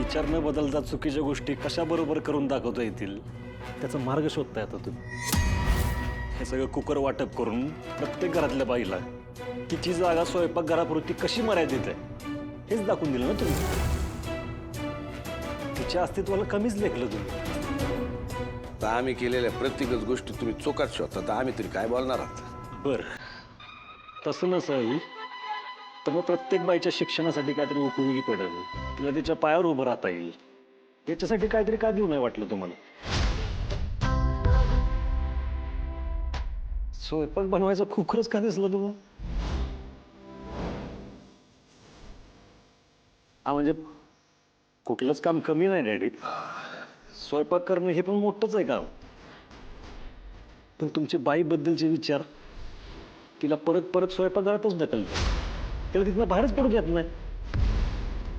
विचार न बदलता चुकीच्या गोष्टी कशा बरोबर करून दाखवता येतील त्याचा मार्ग शोधताय आता तुम्ही. हे सगळं कुकर वाटप करून प्रत्येक घरातल्या बाईला तिची जागा स्वयंपाकघरापुरती कशी मर्यादित आहे हेच दाखवून दिलं ना तुम्ही. तिच्या अस्तित्वाला कमीच लेखलं तुम्ही. तर आम्ही केलेल्या प्रत्येकच गोष्टी तुम्ही चोकात शोधता तर आम्ही तरी काय बोलणार आहात? बर तसं नसावी तर मग प्रत्येक बाईच्या शिक्षणासाठी काहीतरी उपयोगी पडेल, तिला तिच्या पायावर उभं राहता येईल, याच्यासाठी काहीतरी का देऊ नाही वाटलं तुम्हाला? स्वयंपाक बनवायचा कुकरच का दिसलं तुम्हाला? हा म्हणजे कुठलंच काम कमी नाही डॅडी. स्वयंपाक करणं हे पण मोठंच आहे काम. पण तुमच्या बाईबद्दलचे विचार तिला परत परत स्वयंपाकघरातच ढकलतो. तिला तिथनं बाहेरच पडू देत नाही.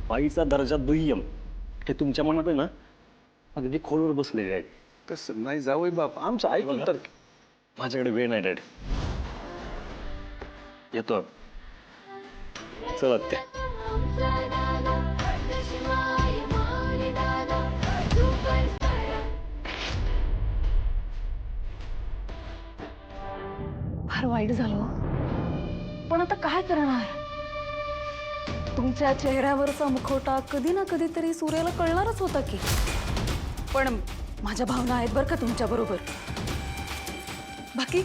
बाईचा दर्जा दुय्यम हे तुमच्या मनात आहे ना अगदी खोलवर बसलेले आहे. तसं नाही जावई बाप आमचं ऐकून तर. माझ्याकडे वेळ नाही डॅडी. येतो चला त्या. फार वाईट झालं, पण आता काय करणार? तुमच्या चेहऱ्यावरचा मुखवटा कधी ना कधीतरी सूर्याला कळणारच होता की. पण माझ्या भावना आहेत बरं का तुमच्या बरोबर. बाकी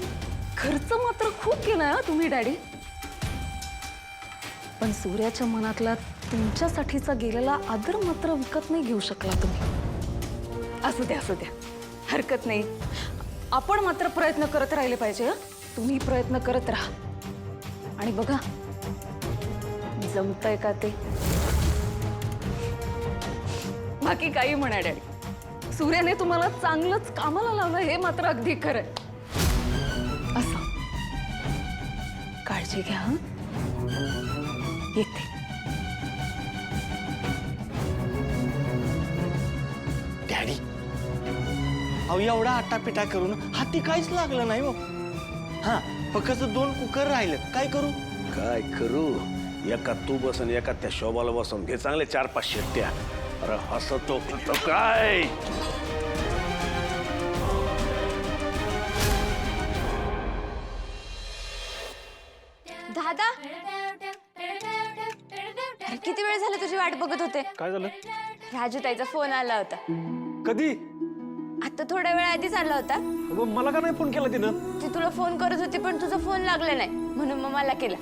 खर्च मात्र खूप केलाय तुम्ही डॅडी. पण सूर्याच्या मनातला तुमच्यासाठीचा गेलेला आदर मात्र विकत नाही घेऊ शकला तुम्ही. असू द्या असू द्या, हरकत नाही. आपण मात्र प्रयत्न करत राहिले पाहिजे. तुम्ही प्रयत्न करत राहा आणि बघा जमतंय का ते. बाकी काही म्हणा डॅडी, सूर्याने तुम्हाला चांगलंच कामाला लावलं हे मात्र अगदी खरंय. असं काळजी घ्या. येते. डॅडी अहो एवढा आटापिटा करून हाती काहीच लागलं नाही हो. हा फक्त 2 कुकर राहिले, काय करू? काय करू? एका तू बसन एका त्या शोभाला बसून घे चांगले 4-5 शेट्ट्या. अरे हसतो तो काय? दादा अरे किती वेळ झाला तुझी वाट बघत होते. काय झालं? राजू ताईचा फोन आला होता. कधी? आता थोड्या वेळ आधीच आला होता. अगं, मला का नाही फोन केला तिनं? ती तुला फोन करत होती पण तुझा फोन लागला नाही म्हणून मग मला केला.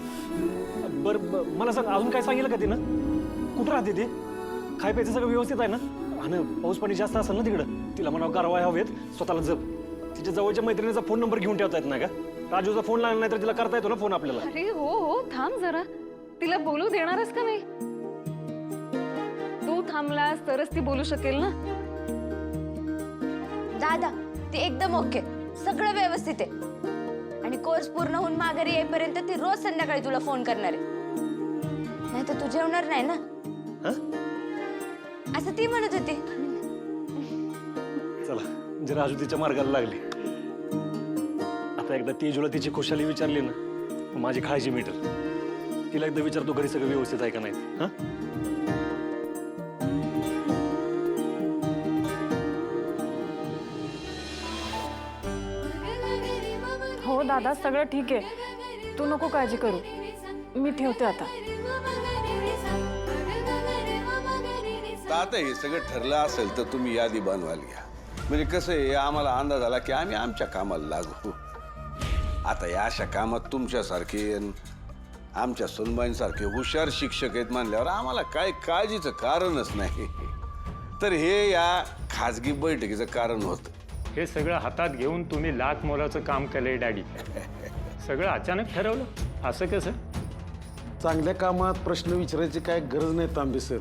बरं मला सांग, अजून काय सांगितलं का तिनं? कुठं राहते ती? खाय प्यायचं सगळं व्यवस्थित आहे ना? आणि पाऊस पाणी जास्त असेल ना तिकडं, तिला म्हणावं गारवा हवेत, स्वतःला जप. तिच्या जवळच्या मैत्रिणीचा फोन नंबर घेऊन ठेवता येत नाही का? राजूचा फोन लागला नाही तर तिला करता येतो ना फोन आपल्याला. अरे हो हो, थांब जरा. तिला बोलू देणारच का नाही? तू थांबलास तरच ती बोलू शकेल ना. दादा ती एकदम ओके, सगळं व्यवस्थित आहे. आणि कोर्स पूर्ण होऊन माघारी येईपर्यंत ती रोज संध्याकाळी तुला फोन करणार आहे. नाही तर तू जेवणार नाही ना असं ती म्हणत होती. चला म्हणजे राजू तिच्या मार्गाला लागली. आता एकदा तेजूला तिची खुशाली विचारली ना मग माझी काळजी मिटेल. तिला एकदा विचारतो घरी सगळं व्यवस्थित आहे का नाही. हा हो दादा, सगळं ठीक आहे. तू नको काळजी करू. मी ठेवते आता. तर आता हे सगळं ठरलं असेल तर तुम्ही यादी बनवायला घ्या. म्हणजे कसं आहे आम्हाला अंदाज आला की आम्ही आमच्या कामाला लागू. आता या अशा कामात तुमच्यासारखे आमच्या सुनबाईंसारखे हुशार शिक्षक आहेत म्हणल्यावर आम्हाला काय काळजीचं कारणच नाही. तर हे या खाजगी बैठकीचं कारण होतं. हे सगळं हातात घेऊन तुम्ही लाख मोलाचं काम केलंय डॅडी. सगळं अचानक ठरवलं असं कसं? चांगल्या कामात प्रश्न विचारायची काय गरज नाही तांबे सर.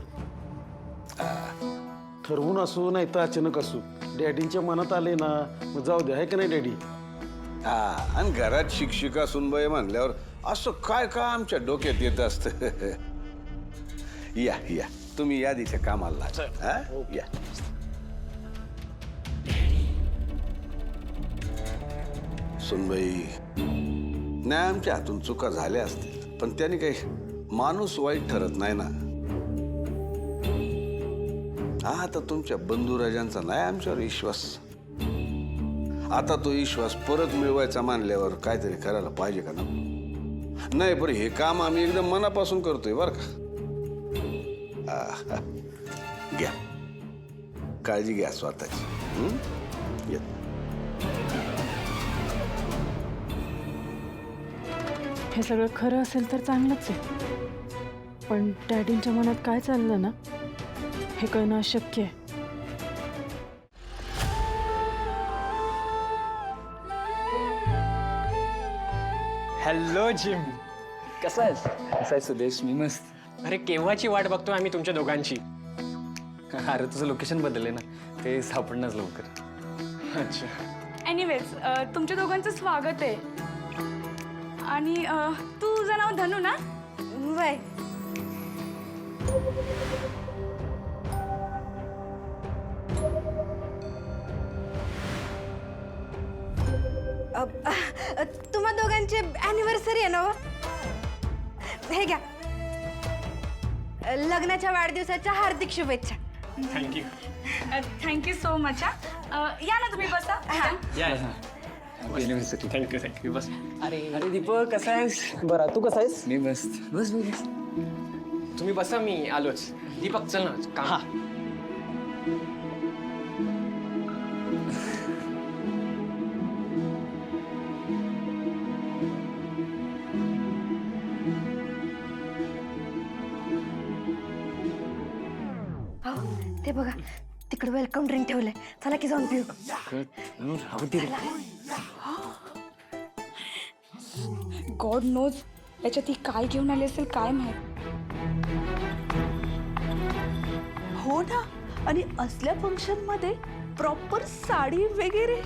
ठरवून असू नाही तर अचानक असू, डॅडींच्या मनात आले ना मग जाऊ द्या, आहे का नाही डॅडी? हा आणि घरात शिक्षिका सुनबाई म्हणल्यावर असं काय का आमच्या डोक्यात येत असतं. या या तुम्ही यादीच्या कामाला लागा. हा? या सुनबाई, नाही आमच्या हातून चुका झाल्या असतील पण त्याने काही माणूस वाईट ठरत नाही ना. हा, आता तुमच्या बंधुराजांचा नाही आमच्यावर विश्वास. आता तो विश्वास परत मिळवायचा मानल्यावर काहीतरी करायला पाहिजे का नको? नाही बरं, हे काम आम्ही एकदम मनापासून करतोय बरं का. घ्या, काळजी घ्या स्वतःची. येत. हे सगळं खरं असेल तर चांगलंच आहे, पण डॅडींच्या मनात काय चाललं ना हे कळणं अशक्य आहे. हॅलो जिम, कसा आहेस? कसा आहे सुदेश? मी मस्त. अरे केव्हाची वाट बघतोय आम्ही तुमच्या दोघांची. अरे तुझं लोकेशन बदलले ना, ते सापडणंच लवकर. अच्छा. एनिवेज तुमच्या दोघांचं स्वागत आहे. आणि तुझं नाव धनू ना? वय तुम्हा दोघांची अॅनिव्हर्सरी आहे ना व? हे घ्या, लग्नाच्या वाढदिवसाच्या हार्दिक शुभेच्छा. थँक्यू. Thank you so much. या ना तुम्ही बसा. युनिव्हर्सिटी. Thank you thank you. बस. अरे दीपक कसा आहेस? बरं, तू कसा आहेस? मी मस्त. बस बस. तुम्ही बसा, मी आलोच. दीपक चल ना काम. ते बघा, तिकडे वेलकम ड्रिंक ठेवलंय. चला की जाऊन पिऊ. गॉड नोज याच्यात ही काय घेऊन आली असेल काय माहित. हो ना, आणि असल्या फंक्शन मध्ये प्रॉपर साडी वगैरे.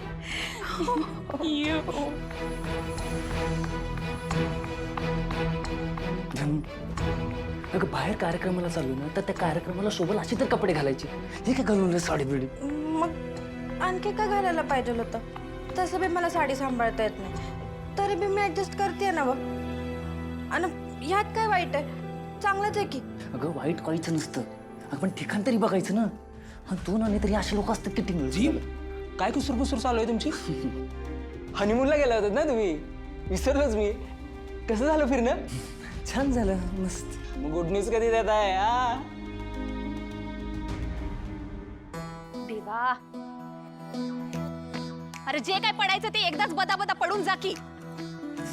अगं बाहेर कार्यक्रमाला चालू ना, तर त्या कार्यक्रमाला शोभल अशी तर कपडे घालायचे. हे काय घालून साडी बिडी? मग आणखी काय घालायला पाहिजे होतं? तसं बी मला साडी सांभाळता येत नाही, तरी बी मी ऍडजस्ट करते ना. बघ, आणि ह्यात काय वाईट आहे? चांगलंच आहे की. अगं वाईट काहीच नसतं. आपण ठिकाण तरी बघायचं ना. हा तू ना, तरी असे लोक असतात किती मिळतील. काय कुसुरपुसूर चालू आहे तुमची? हनीमूनला गेला होतात ना तुम्ही? विसरलोच मी. कसं झालं फिरणं? छान झालं, मस्त. मग गुड न्यूज कधी देत आहे? देवा, अरे जे काय पडायचं ते एकदाच बदा पडून जा की.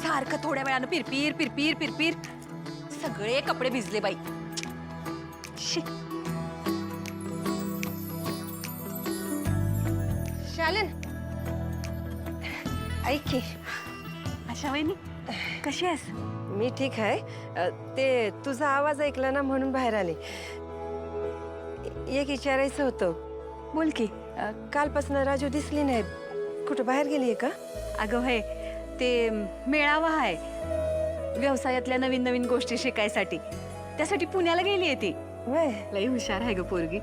सारखं थोड्या वेळानं पिरपीर पिरपीर पिरपीर. सगळे कपडे भिजले बाई. शी. शालन, ऐक की. आशा वहिनी कशी आहेस? मी ठीक आहे. ते तुझा आवाज ऐकला ना म्हणून बाहेर आले. एक विचारायचं होतं. बोल की. कालपासून राजू दिसली नाही, कुठं बाहेर गेलीये का? अगं होय, ते मेळावा आहे व्यवसायातल्या नवीन नवीन गोष्टी शिकायसाठी. त्यासाठी पुण्याला गेली आहे ती. वय लई हुशार आहे ग पोरगी.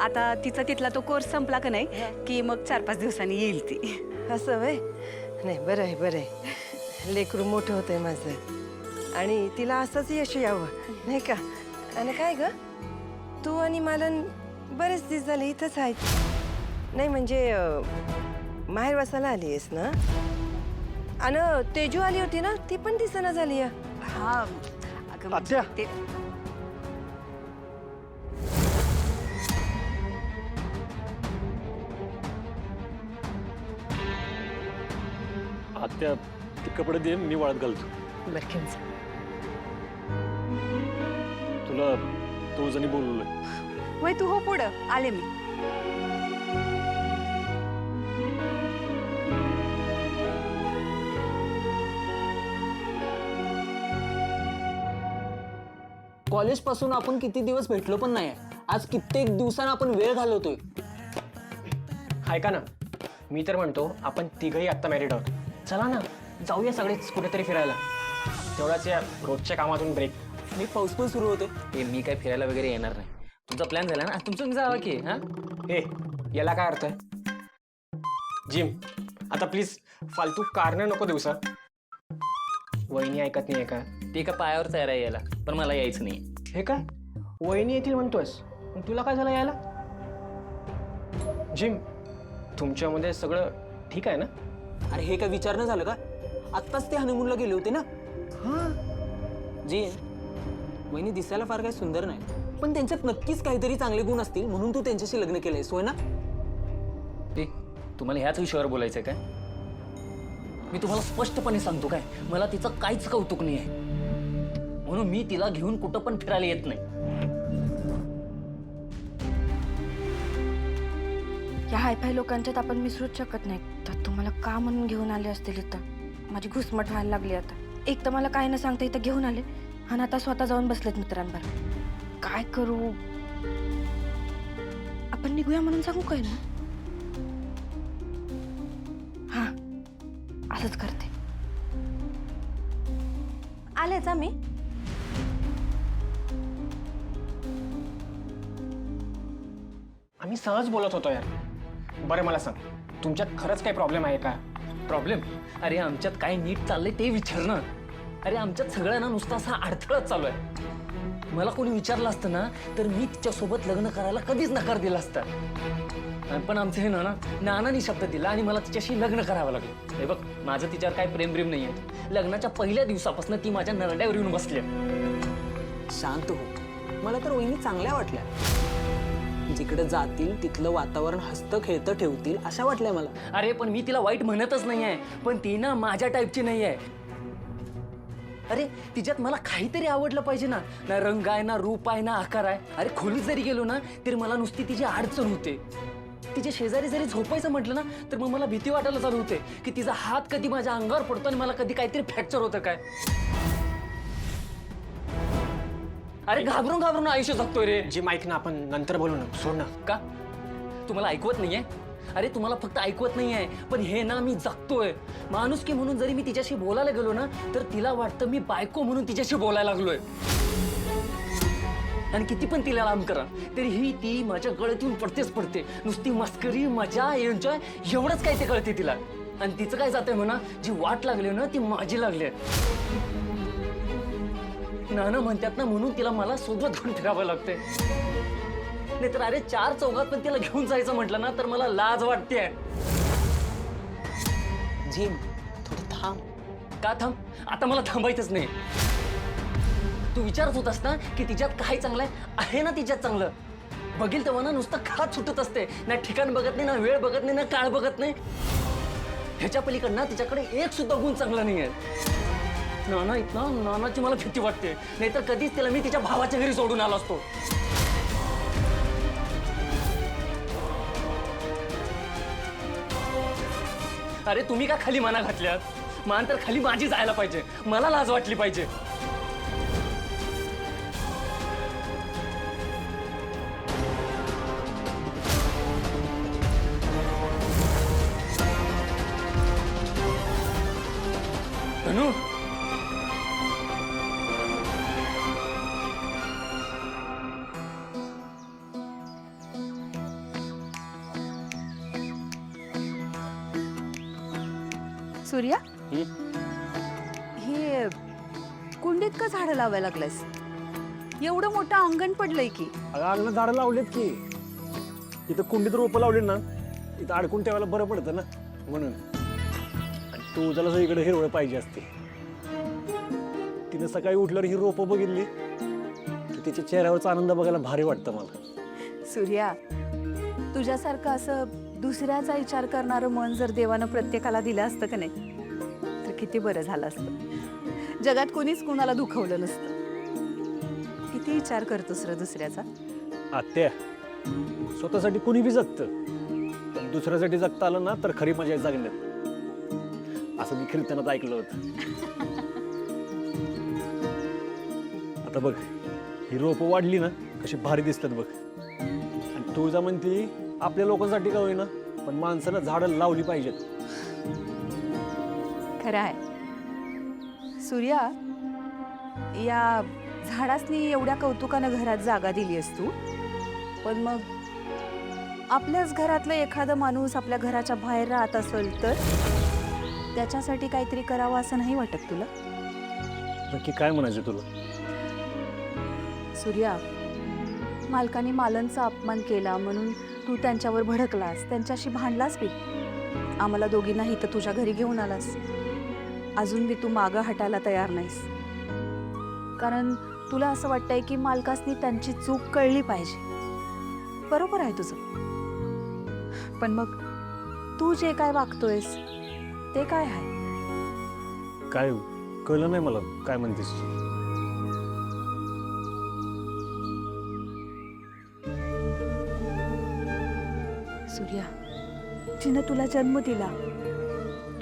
आता तिचा तिथला तो कोर्स संपला का नाही की मग 4-5 दिवसांनी येईल ती. असं वय. नाही बरं आहे, बरं आहे. लेकरू मोठं होतंय माझं, आणि तिला असंच यश यावं नाही का? आणि काय ग, तू आणि मालन बरेच दिवस झाले इथंच आहेत. नाही म्हणजे माहेर वासाला आली आहेस ना? आणि तेजू आली होती ना, ती पण दिसेना झाली. हा अगं म्हणजे ते आत्या, ते कपडे दे, मी वाळत घालतो. बरं घेऊन जा. तुला तुळजानी बोलवलंय. वय तू हो पुढं, आले मी. कॉलेज पासून आपण किती दिवस भेटलो पण नाही. आज कित्येक दिवसांना आपण वेळ घालवतोय. ऐका ना, मी तर म्हणतो आपण तिघही आत्ता मॅरिड आहोत. चला ना, जाऊया सगळेच कुठेतरी फिरायला. तेवढाच या रोजच्या कामातून ब्रेक. मी पाऊस पण सुरू होते. हे मी काय फिरायला वगैरे येणार नाही. तुमचा प्लॅन झाला ना, तुमचं जावा की. हा ए, याला काय अर्थ आहे? जिम, आता प्लीज फालतू कारण नको दिवसा. वहिनी ऐकत नाहीये का? ते एका पायावर तयार आहे यायला, पण मला यायचं नाही. हे काय वहिनी येतील म्हणतोयस? मग तुला काय झालं यायला? जिम, तुमच्यामध्ये सगळं ठीक आहे ना? अरे हे काय विचारणं झालं का? आत्ताच ते हनीमूनला गेले होते ना. जिम, वहिनी दिसायला फार काही सुंदर नाही, पण त्यांच्यात नक्कीच काहीतरी चांगले गुण असतील म्हणून तू त्यांच्याशी लग्न केलंयस, होय ना? तुम्हाला ह्याच विषयावर बोलायचंय काय? मी तुम्हाला स्पष्टपणे सांगतो काय, मला तिचं काहीच कौतुक नाही आहे, म्हणून मी तिला घेऊन कुठं पण फिरायला येत नाही. या हायफाय लोकांच्यात आपण मिसळूच शकत नाही. तर तुम्हाला का म्हणून घेऊन आले असतील इथं? माझी घुसमट व्हायला लागली आता. एक तर मला काय न सांगता इथं घेऊन आले आणि आता स्वतः जाऊन बसलेत मित्रांबरोबर. काय करू? आपण निघूया म्हणून सांगू काय ना? हा, असंच करते. आलेच आम्ही. आम्ही सहज बोलत होतो यार. बरं मला सांग, तुमच्यात खरंच काही प्रॉब्लेम आहे का? प्रॉब्लेम? अरे आमच्यात काय नीट चाललंय ते विचार ना. अरे आमच्यात सगळ्यांना नुसता असा अडथळाच चालू आहे. मला कोणी विचारलं असतं ना तर मी तिच्यासोबत लग्न करायला कधीच नकार दिला असता. पण आमचं हे नानानी शब्द दिला आणि मला तिच्याशी लग्न करावं लागलं. हे बघ, माझं तिच्यावर काय प्रेम नाहीये. लग्नाच्या पहिल्या दिवसापासून ती माझ्या नरड्यावर येऊन बसली. शांत हो. मला तर वहिनी चांगल्या वाटल्या. जिकडे जातील तिथलं वातावरण हसतं खेळतं ठेवतील अशा वाटल्या मला. अरे पण मी तिला वाईट म्हणतच नाहीये, पण ती ना माझ्या टाईपची नाहीये. अरे तिच्यात मला काहीतरी आवडलं पाहिजे ना. ना रंग आहे, ना रूप आहे, ना आकार आहे. अरे खोलीत जरी गेलो ना तरी मला नुसती तिची अडचण होते. तिच्या शेजारी जरी झोपायचं म्हटलं ना तर मग मला भीती वाटायला चालू होते की तिचा हात कधी माझ्या अंगावर पडतो आणि मला कधी काहीतरी फ्रॅक्चर होतं काय. अरे घाबरून घाबरून आयुष्य जगतोय रे. जिम ऐक ना, आपण नंतर बोलू ना, सोड ना. का तुम्हाला ऐकवत नाहीये? अरे तुम्हाला फक्त ऐकवत नाहीये, पण हे ना मी जगतोय. माणुसकी म्हणून जरी मी तिच्याशी बोलायला गेलो ना तर तिला वाटतं मी बायको म्हणून तिच्याशी बोलायला लागलोय. आणि किती पण तिला लांब करा तरीही ती माझ्या गळ्यात येऊन पडते. नुसती मस्करी, मजा, एन्जॉय एवढंच काय ते कळते तिला. आणि तिचं काय जातंय म्हणा, जी वाट लागली ना ती माझी लागली. नाना म्हणतात ना म्हणून तिला मला सोबत घेऊन फिरावं लागतंय. नाहीतर अरे 4 चौघात पण तिला घेऊन जायचं म्हटलं ना तर मला लाज वाटते. जिम, थोडं थांब. का थांब? आता मला थांबायचंच नाही. तू विचारत होतास ना की तिच्यात काय चांगलं आहे ना, तिच्यात चांगलं बघील तेव्हा ना नुसतं खात सुटत असते. ना ठिकाण बघत नाही, ना वेळ बघत नाही, ना काळ बघत नाही. ह्याच्या पलीकडनं तिच्याकडे एक सुद्धा गुण चांगला नाही आहे. नानाची मला भीती वाटते. नाहीतर कधीच तिला मी तिच्या भावाच्या घरी सोडून आलो असतो. अरे तुम्ही का खाली माना घातल्यात? मान तर खाली माझी जायला पाहिजे. मला लाज वाटली पाहिजे. धनु, सूर्या, हे कुंडीत का झाडं लावायला लागलायस? एवढं मोठं अंगण पडलंय की. अंगणात झाडं लावलेत की. इथं कुंडीत रोपं लावली ना, इथं अडकून ठेवायला बरं पडतं ना म्हणून. आणि तू त्याला सगळीकडे हिरवळ पाहिजे असते. तिनं सकाळी उठल्यावर ही रोपं बघितली की तिच्या चेहऱ्यावरचा आनंद बघायला भारी वाटतं मला. सूर्या, तुझ्यासारखं असं दुसऱ्याचा विचार करणारं मन जर देवानं प्रत्येकाला दिलं असतं का नाही तर किती बरं झालं असतं. जगात कोणीच कुणाला दुखवलं नसतं. किती विचार करतोस रे दुसऱ्याचा. आत्या, स्वतःसाठी कुणी बी जगतं, पण दुसऱ्यासाठी जगता आलं ना तर खरी मजा आहे जगण्यात, असं मी कीर्तनात ऐकलं होतं. आता बघ, ही रोपं वाढली ना कशी भारी दिसतात बघ. आणि तुळजा म्हणती आपल्या लोकांसाठी का होईना पण माणसाला झाडं लावली पाहिजेत. खरं आहे सूर्या. या झाडासनी एवढ्या कौतुकानं घरात जागा दिली असतो, पण मग आपल्याच घरातलं एखादं माणूस आपल्या घराच्या बाहेर राहत असेल तर त्याच्यासाठी काहीतरी करावं असं नाही वाटत तुला? नक्की काय म्हणायचं तुला? सूर्या, मालकाने मालनचा अपमान केला म्हणून तू त्यांच्यावर भडकलास, त्यांच्याशी भांडलास बी. आम्हाला दोघींनाही तर तुझ्या घरी घेऊन आलास. अजून बी तू मागं हटायला तयार नाहीस, कारण तुला असं वाटतंय की मालकासनी त्यांची चूक कळली पाहिजे. बरोबर आहे तुझं, पण मग तू जे काय वागतोयस ते काय आहे? काय कळलं नाही मला, काय म्हणतेस? सूर्या, तिनं तुला जन्म दिला,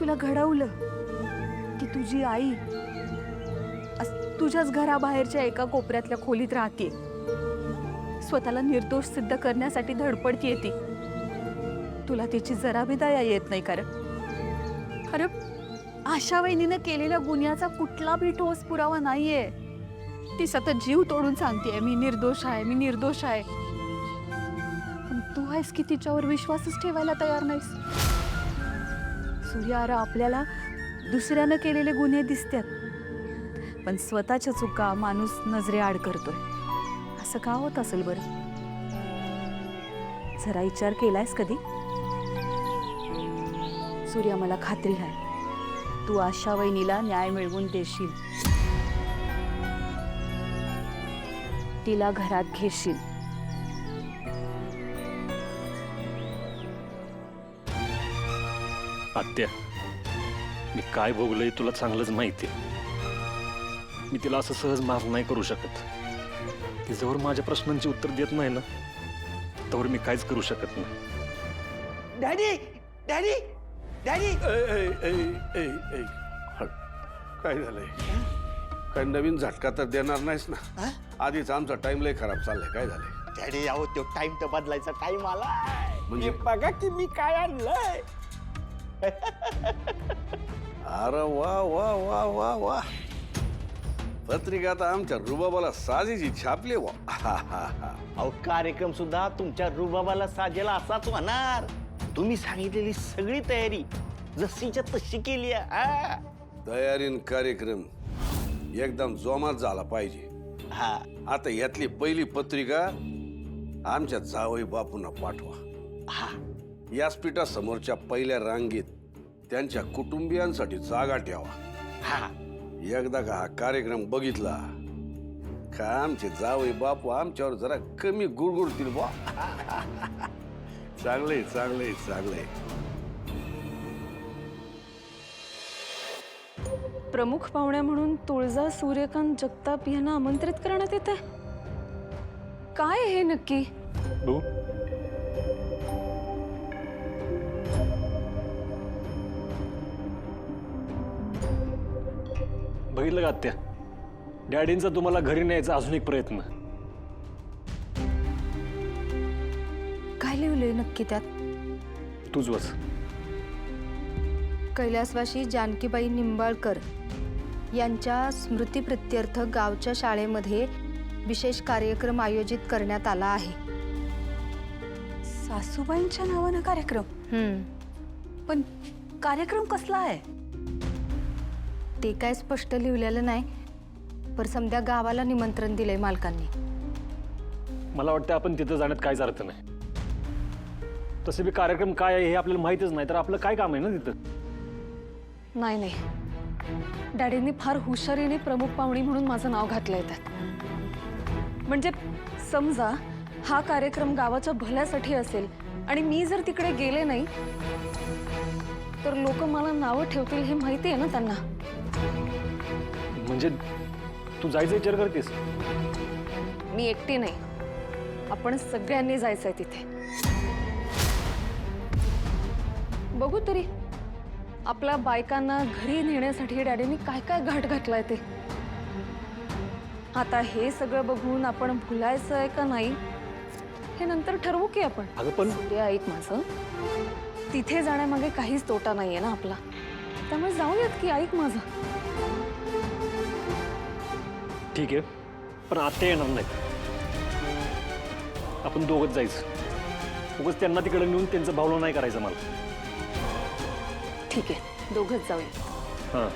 तुला घडवलं, की तुझी आई तुझ्याच घराबाहेरच्या एका कोपऱ्यातल्या खोलीत राहते, स्वतःला निर्दोष सिद्ध करण्यासाठी धडपडतीये ती. तुला तिची जरा बी दया येत नाही कारण? अरे आशा वहिनीनं केलेल्या गुन्ह्याचा कुठला बी ठोस पुरावा नाहीये. ती सतत जीव तोडून सांगतेय मी निर्दोष आहे, मी निर्दोष आहे. पण तू आहेस की तिच्यावर विश्वासच ठेवायला तयार नाहीस. सूर्या, अरे आपल्याला दुसऱ्यानं केलेले गुन्हे दिसतात, पण स्वतःच्या चुका माणूस नजरेआड करतोय. असं का होत असेल बरं? जरा विचार केलायस कधी? सूर्या, मला खात्री आहे तू आशा वहिनीला न्याय मिळवून देशील, तिला घरात घेशील. आत्या, मी काय भोगलंय तुला चांगलंच माहिती आहे. मी तिला असं सहज माफ नाही करू शकत. ती जवळ माझ्या प्रश्नांची उत्तर देत नाही ना, तोवर मी काहीच करू शकत नाही. डॅडी डॅडी डॅडी काय झालंय? काय नवीन झटका तर देणार नाहीस ना? आधीच आमचा टाइम लय खराब चाललाय. काय झालंय? डॅडी, अहो तो टाइम तर बदलायचा टाइम आला. म्हणजे? बघा की मी काय आणलंय. अरे वा वा वा वा वा, पत्रिका आता आमच्या रुबाबाला साजेची छापली वा. अहो कार्यक्रम सुद्धा तुमच्या रुबाबाला साजेला असाच होणार. तुम्ही सांगितलेली सगळी तयारी जशीच्या तशी केली आहे. तयारीन कार्यक्रम एकदम जोमात झाला पाहिजे. हा, आता यातली पहिली पत्रिका आमच्या जावई बापूंना पाठवा. हा, व्यासपीठासमोरच्या पहिल्या रांगेत त्यांच्या कुटुंबियांसाठी जागा ठेवा. हा. एकदा का हा कार्यक्रम बघितला का आमचे जावई बापू आमच्यावर जरा कमी गुडगुडतील बा. चांगलंय चांगलंय चांगलंय. प्रमुख पाहुण्या म्हणून तुळजा सूर्यकांत जगताप यांना आमंत्रित करण्यात येत आहे. काय हे नक्की? बघू. बघितलं का आत्या, डॅडींचा तुम्हाला घरी न्यायचा अजून एक प्रयत्न. काय लिहिलंय नक्की त्यात? तूच वाच. कैलासवासी जानकीबाई निंबाळकर यांच्या स्मृतिप्रित्यर्थ गावच्या शाळेमध्ये विशेष कार्यक्रम आयोजित करण्यात आला आहे. सासूबाईंच्या नावानं कार्यक्रम? पण कार्यक्रम कसला आहे? ते काय स्पष्ट लिहिलेलं नाही, पर समध्या गावाला निमंत्रण दिलंय मालकांनी. मला वाटतं आपण तिथं जाण्यात काहीच अर्थ नाही. तसे बी कार्यक्रम काय आहे हे आपल्याला माहितच नाही, तर आपलं काय काम आहे ना तिथं? नाही नाही, डॅडींनी फार हुशारीने प्रमुख पाहुणी म्हणून माझं नाव घातलंय त्यात. म्हणजे समजा हा कार्यक्रम गावाच्या भल्यासाठी असेल आणि मी जर तिकडे गेले नाही तर लोक मला नावं ठेवतील हे माहिती आहे ना त्यांना. म्हणजे तू जायचा विचार करतेस? मी एकटी नाही, आपण सगळ्यांनी जायचंय तिथे. बघू तरी आपल्या बायकांना घरी नेण्यासाठी डॅडींनी काय काय घाट घातलाय ते. आता हे सगळं बघून आपण भुलायचं आहे का नाही हे नंतर ठरवू की आपण. अगं पण सूर्या, ऐक माझं, तिथे जाण्यामागे काहीच तोटा नाहीये ना आपला, त्यामुळे जाऊयात की. ऐक माझं. ठीक आहे, पण आत्या येणार नाही. आपण दोघंच जायचं. उगाच त्यांना तिकडे नेऊन त्यांचं भावलं नाही करायचं मला. ठीक आहे, दोघंच जाऊया. हां.